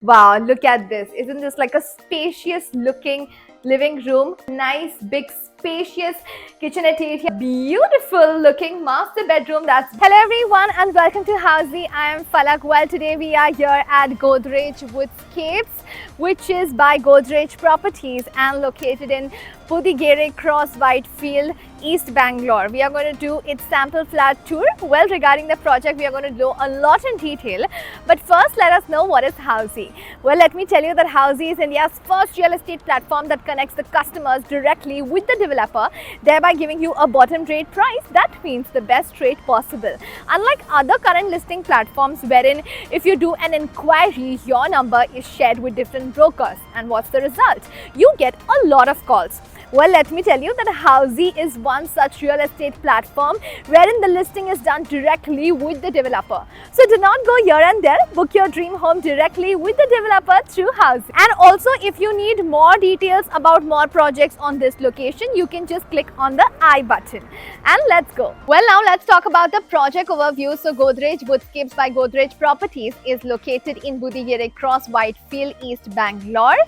Wow, look at this. Isn't this like a spacious looking living room? Nice, big, spacious kitchenette area. Beautiful looking master bedroom. Hello everyone and welcome to Housey. I am Falak. Well, today we are here at Godrej Woodscapes, which is by Godrej Properties and located in Budigere Cross Whitefield, East Bangalore. We are going to do its sample flat tour. Well, regarding the project, we are going to do a lot in detail. But first, let us know what is Housey. Well, let me tell you that Housey is India's first real estate platform that connects the customers directly with the developer, thereby giving you a bottom rate price that means the best rate possible. Unlike other current listing platforms wherein if you do an inquiry, your number is shared with different brokers. And what's the result? You get a lot of calls. Well, let me tell you that Housey is one such real estate platform wherein the listing is done directly with the developer. So do not go here and there, book your dream home directly with the developer through Housey. And also, if you need more details about more projects on this location, you can just click on the I button. And let's go. Well, now let's talk about the project overview. So Godrej Woodscapes by Godrej Properties is located in Budigere Cross, Whitefield, East Bangalore.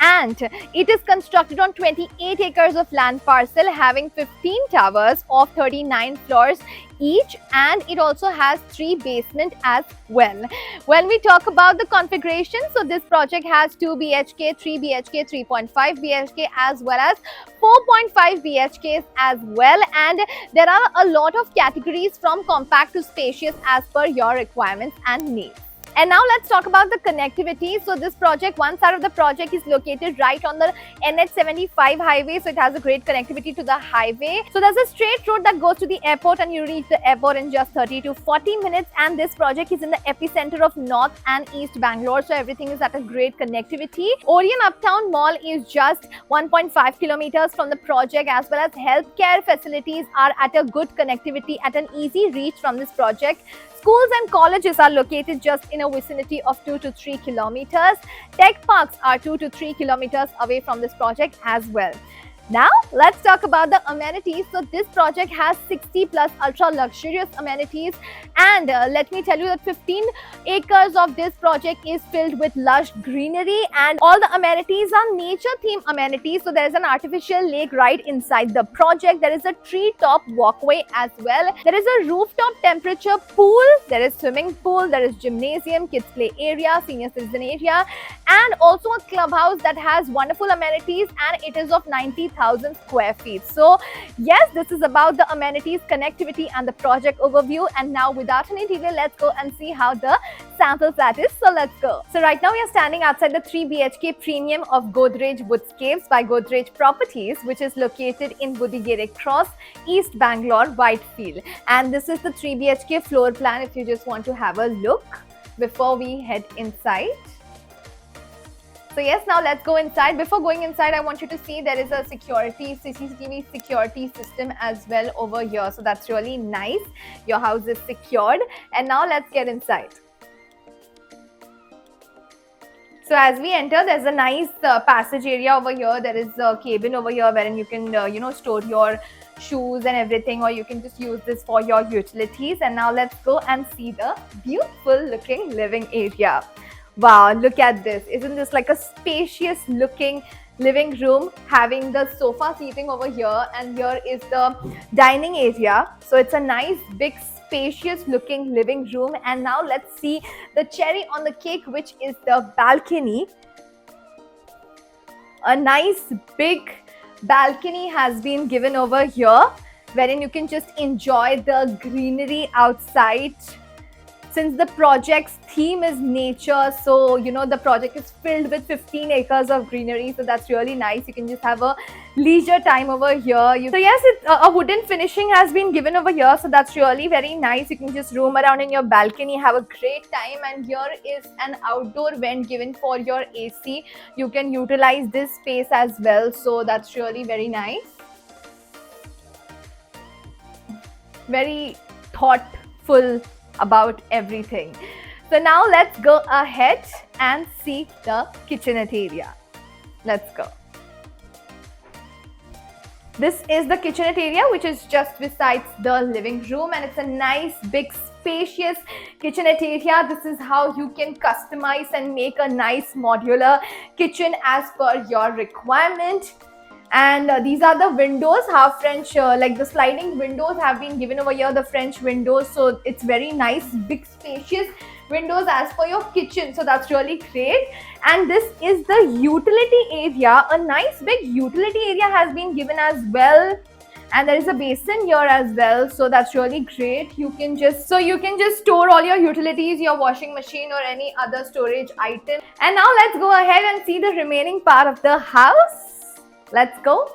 And it is constructed on 28 acres of land parcel having 15 towers of 39 floors each, and it also has 3 basements as well. When we talk about the configuration, so this project has 2 BHK, 3 BHK, 3.5 BHK as well as 4.5 BHKs as well, and there are a lot of categories from compact to spacious as per your requirements and needs. And now let's talk about the connectivity. So this project, one side of the project is located right on the NH75 highway. So it has a great connectivity to the highway. So there's a straight road that goes to the airport and you reach the airport in just 30 to 40 minutes. And this project is in the epicenter of North and East Bangalore. So everything is at a great connectivity. Orion Uptown Mall is just 1.5 kilometers from the project, as well as healthcare facilities are at a good connectivity at an easy reach from this project. Schools and colleges are located just in a vicinity of 2 to 3 kilometers. Tech parks are 2 to 3 kilometers away from this project as well. Now, let's talk about the amenities. So this project has 60 plus ultra luxurious amenities, and let me tell you that 15 acres of this project is filled with lush greenery, and all the amenities are nature theme amenities. So there is an artificial lake right inside the project. There is a tree top walkway as well. There is a rooftop temperature pool. There is swimming pool. There is gymnasium, kids play area, senior citizen area, and also a clubhouse that has wonderful amenities, and it is of 90,000 square feet. So yes, this is about the amenities, connectivity and the project overview. And now without any delay, let's go and see how the sample flat is. So let's go. So right now we are standing outside the 3 BHK premium of Godrej Woodscapes by Godrej Properties, which is located in Budigere Cross, East Bangalore, Whitefield. And this is the 3 BHK floor plan if you just want to have a look before we head inside. So yes, now let's go inside. Before going inside, I want you to see there is a CCTV security system as well over here. So that's really nice. Your house is secured. And now let's get inside. So as we enter, there's a nice passage area over here. There is a cabin over here wherein you can, store your shoes and everything, or you can just use this for your utilities. And now let's go and see the beautiful looking living area. Wow, look at this. Isn't this like a spacious looking living room having the sofa seating over here, and here is the dining area. So it's a nice big spacious looking living room. And now let's see the cherry on the cake, which is the balcony. A nice big balcony has been given over here wherein you can just enjoy the greenery outside. Since the project's theme is nature, so the project is filled with 15 acres of greenery, so that's really nice. You can just have a leisure time over here. So yes, a wooden finishing has been given over here, so that's really very nice. You can just roam around in your balcony, have a great time. And here is an outdoor vent given for your AC. You can utilize this space as well, so that's really very nice. Very thoughtful about everything. So now let's go ahead and see the kitchenette area. Let's go. This is the kitchenette area, which is just besides the living room, and it's a nice big spacious kitchenette area. This is how you can customize and make a nice modular kitchen as per your requirement. And these are the windows, half French, like the sliding windows have been given over here, the French windows. So it's very nice, big, spacious windows as per your kitchen. So that's really great. And this is the utility area. A nice big utility area has been given as well. And there is a basin here as well. So that's really great. You can just store all your utilities, your washing machine or any other storage item. And now let's go ahead and see the remaining part of the house. Let's go.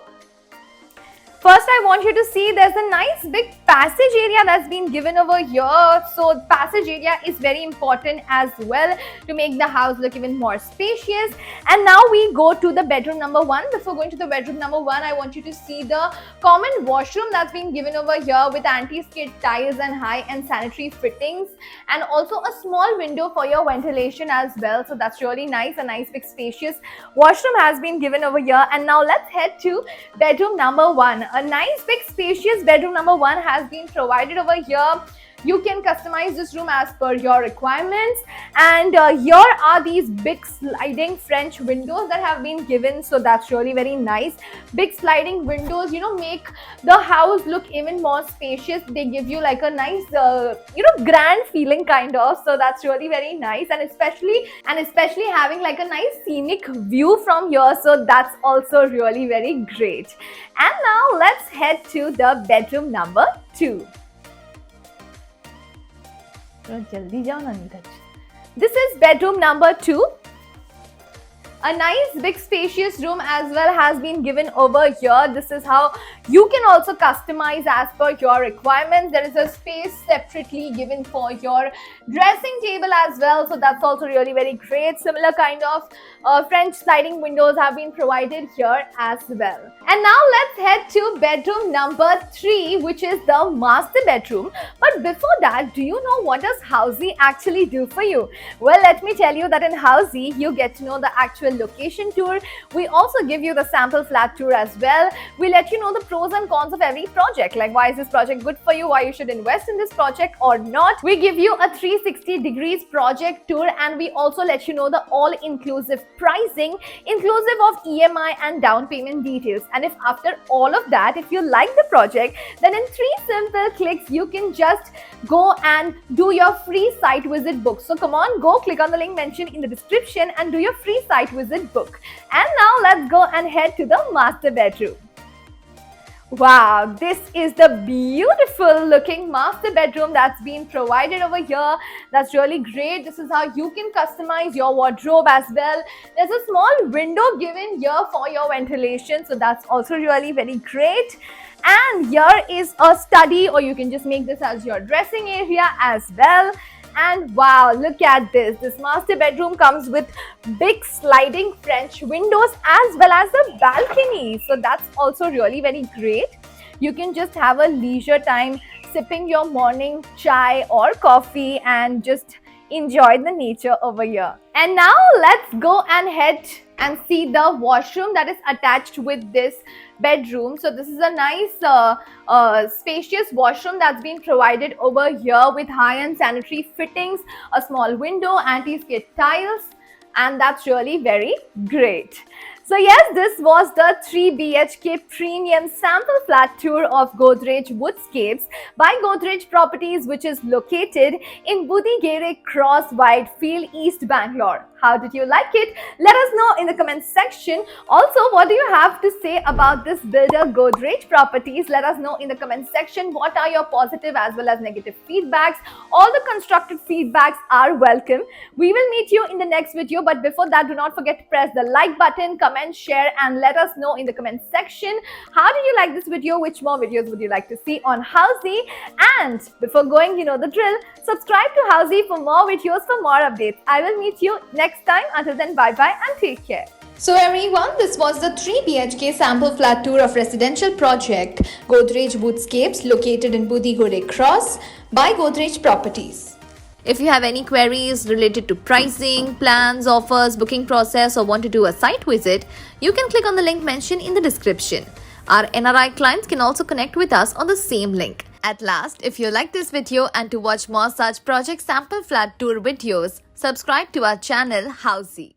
First, I want you to see there's a nice big passage area that's been given over here. So passage area is very important as well to make the house look even more spacious. And now we go to the bedroom number 1. Before going to the bedroom number 1, I want you to see the common washroom that's been given over here with anti-skid tiles and high-end sanitary fittings, and also a small window for your ventilation as well. So that's really nice. A nice big spacious washroom has been given over here. And now let's head to bedroom number 1. A nice big spacious bedroom number 1 has been provided over here. You can customize this room as per your requirements. And here are these big sliding French windows that have been given. So that's really very nice. Big sliding windows, make the house look even more spacious. They give you like a nice, grand feeling kind of. So that's really very nice. And especially having like a nice scenic view from here. So that's also really very great. And now let's head to the bedroom number 2. This is bedroom number 2. A nice big spacious room as well has been given over here. This is how you can also customize as per your requirements. There is a space separately given for your dressing table as well. So that's also really very great. Similar kind of French sliding windows have been provided here as well. And now let's head to bedroom number 3, which is the master bedroom. But before that, do you know what does Housey actually do for you? Well, let me tell you that in Housey, you get to know the actual location tour. We also give you the sample flat tour as well. We let you know the pros and cons of every project, like why is this project good for you, why you should invest in this project or not. We give you a 360 degrees project tour, and we also let you know the all-inclusive pricing, inclusive of EMI and down payment details. And if after all of that, if you like the project, then in 3 simple clicks, you can just go and do your free site visit book. So come on, go click on the link mentioned in the description and do your free site visit book. And now let's go and head to the master bedroom. Wow, this is the beautiful looking master bedroom that's been provided over here. That's really great. This is how you can customize your wardrobe as well. There's a small window given here for your ventilation. So that's also really very great. And here is a study, or you can just make this as your dressing area as well. And wow, look at this. This master bedroom comes with big sliding French windows as well as a balcony. So that's also really very great. You can just have a leisure time sipping your morning chai or coffee and just enjoy the nature over here. And now let's go and head and see the washroom that is attached with this bedroom. So this is a nice spacious washroom that's been provided over here with high-end sanitary fittings, a small window, anti-skid tiles, and that's really very great. So yes, this was the 3 BHK premium sample flat tour of Godrej Woodscapes by Godrej Properties, which is located in Budigere Cross, Whitefield, East Bangalore. How did you like it? Let us know in the comment section. Also, what do you have to say about this builder Godrej Properties? Let us know in the comment section. What are your positive as well as negative feedbacks? All the constructive feedbacks are welcome. We will meet you in the next video, but before that, do not forget to press the like button, comment, share, and let us know in the comment section. How did you like this video? Which more videos would you like to see on Housey? And before going, you know the drill, subscribe to Housey for more videos, for more updates. I will meet you next time. Until then, bye-bye and take care. So everyone, this was the 3 BHK sample flat tour of residential project Godrej Woodscapes located in Budigore Cross by Godrej Properties. If you have any queries related to pricing, plans, offers, booking process, or want to do a site visit, you can click on the link mentioned in the description. Our NRI clients can also connect with us on the same link. At last, if you like this video and to watch more such project sample flat tour videos, subscribe to our channel Housey.